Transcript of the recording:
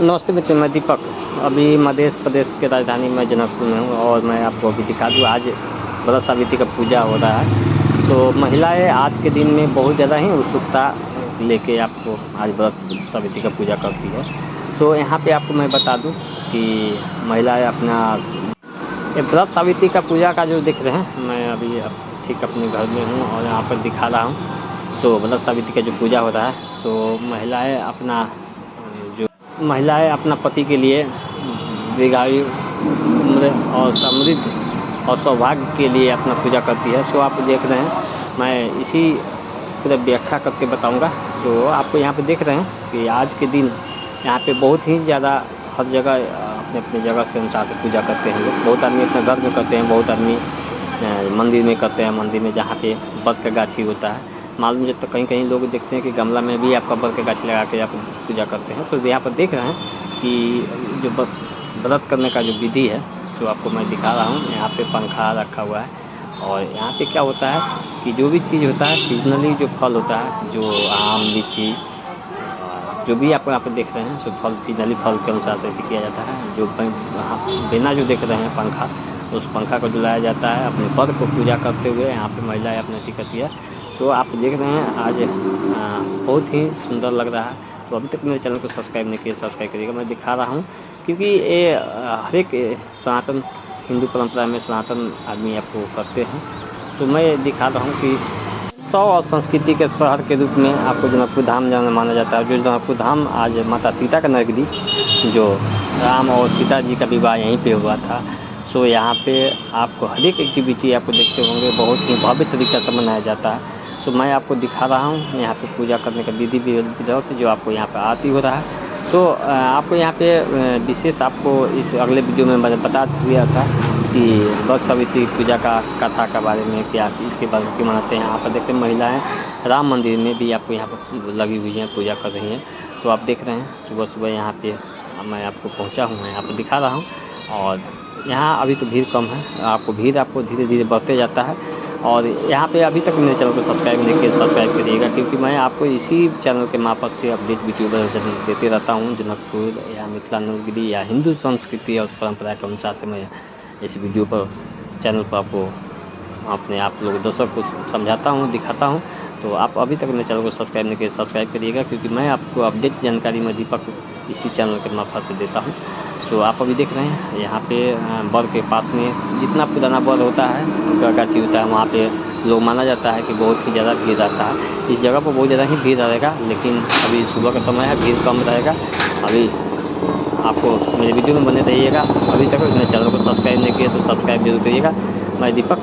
नमस्ते मित्र, मैं दीपक। अभी मध्य प्रदेश के राजधानी में जनकपुर में हूँ और मैं आपको अभी दिखा दूँ, आज व्रत सावित्री का पूजा हो रहा है। तो महिलाएं आज के दिन में बहुत ज़्यादा ही उत्सुकता लेके आपको आज व्रत सावित्री का पूजा करती है। तो यहाँ पे आपको मैं बता दूँ कि महिलाएं अपना ये व्रत सावित्री का पूजा का जो देख रहे हैं, मैं अभी ठीक अपने घर में हूँ और यहाँ पर दिखा रहा हूँ। तो व्रत सावित्री का जो पूजा हो रहा है, तो महिलाएं अपना पति के लिए दीर्घायु, उम्र और समृद्धि और सौभाग्य के लिए अपना पूजा करती है। सो आप देख रहे हैं, मैं इसी पूरा व्याख्या करके बताऊंगा। तो आपको यहाँ पे देख रहे हैं कि आज के दिन यहाँ पे बहुत ही ज़्यादा हर जगह अपने अपने जगह से अनुसार से पूजा करते हैं लोग। बहुत आदमी अपने घर में करते हैं, बहुत आदमी मंदिर में करते हैं। मंदिर में जहाँ पे बरगद का गाछी होता है, मालूम जब तक कहीं लोग देखते हैं कि गमला में भी आपका बरगद का गाछ लगा के आप पूजा करते हैं। तो यहाँ पर देख रहे हैं कि जो व्रत करने का जो विधि है, तो आपको मैं दिखा रहा हूँ। यहाँ पे पंखा रखा हुआ है और यहाँ पे क्या होता है कि जो भी चीज़ होता है सीजनली, जो फल होता है, जो आम, लीची, जो भी आप यहाँ पर देख रहे हैं, सो फल सीजनली फल के अनुसार से किया जाता है। जो बिना जो देख रहे हैं पंखा, उस पंखा को जलाया जाता है अपने पद को पूजा करते हुए। यहाँ पे महिलाएं अपने अथी करती है। तो आप देख रहे हैं आज बहुत ही सुंदर लग रहा है। तो अभी तक मेरे चैनल को सब्सक्राइब नहीं किया, सब्सक्राइब करिएगा। मैं दिखा रहा हूँ क्योंकि ये हर एक सनातन हिंदू परंपरा में सनातन आदमी आपको करते हैं। तो मैं दिखा रहा हूँ कि सौ और संस्कृति के शहर के रूप में आपको जनकपुर धाम माना जाता है। जो जनकपुर धाम आज माता सीता का नगरी, जो राम और सीता जी का विवाह यहीं पे हुआ था। सो यहाँ पे आपको हर एक एक्टिविटी आपको देखते होंगे, बहुत ही भव्य तरीक़े से मनाया जाता है। तो मैं आपको दिखा रहा हूँ यहाँ पे पूजा करने का विधि विधान जो आपको यहाँ पे आती हो रहा है। तो आपको यहाँ पे विशेष आपको इस अगले वीडियो में मैंने बता दिया था कि व्रत सावित्री पूजा का कथा के बारे में, क्या इसके बारे में क्यों मनाते हैं। यहाँ पर देखते हैं महिलाएं राम मंदिर में भी आपको यहाँ पर लगी हुई हैं, पूजा कर रही हैं। तो आप देख रहे हैं सुबह सुबह यहाँ पे मैं आपको पहुँचा हूँ, मैं यहाँ पर दिखा रहा हूँ। और यहाँ अभी तो भीड़ कम है, आपको भीड़ आपको धीरे धीरे बढ़ते जाता है। और यहाँ पे अभी तक मेरे चैनल को सब्सक्राइब नहीं किया, सब्सक्राइब करिएगा, क्योंकि मैं आपको इसी चैनल के मार्फत से अपडेट वीडियो देते रहता हूँ। जनकपुर या मिथिला नगरी या हिंदू संस्कृति और परंपरा के अनुसार से मैं इस वीडियो पर चैनल पर आपको आप लोग दर्शक को समझाता हूँ, दिखाता हूँ। तो आप अभी तक मेरे चैनल को सब्सक्राइब नहीं किया, सब्सक्राइब करिएगा, क्योंकि मैं आपको अपडेट जानकारी में दीपक इसी चैनल के मार्फत से देता हूँ। सो आप अभी देख रहे हैं यहाँ पे बर के पास में जितना पुराना बर होता है, गाछी होता है, वहाँ पे लोग माना जाता है कि बहुत ही ज़्यादा भीड़ रहता है। इस जगह पर बहुत ज़्यादा ही भीड़ रहेगा, लेकिन अभी सुबह का समय है, भीड़ कम रहेगा। अभी आपको मेरे वीडियो में बने रहिएगा। अभी तक मेरे चैनल को सब्सक्राइब नहीं किया तो सब्सक्राइब जरूर करिएगा। मैं दीपक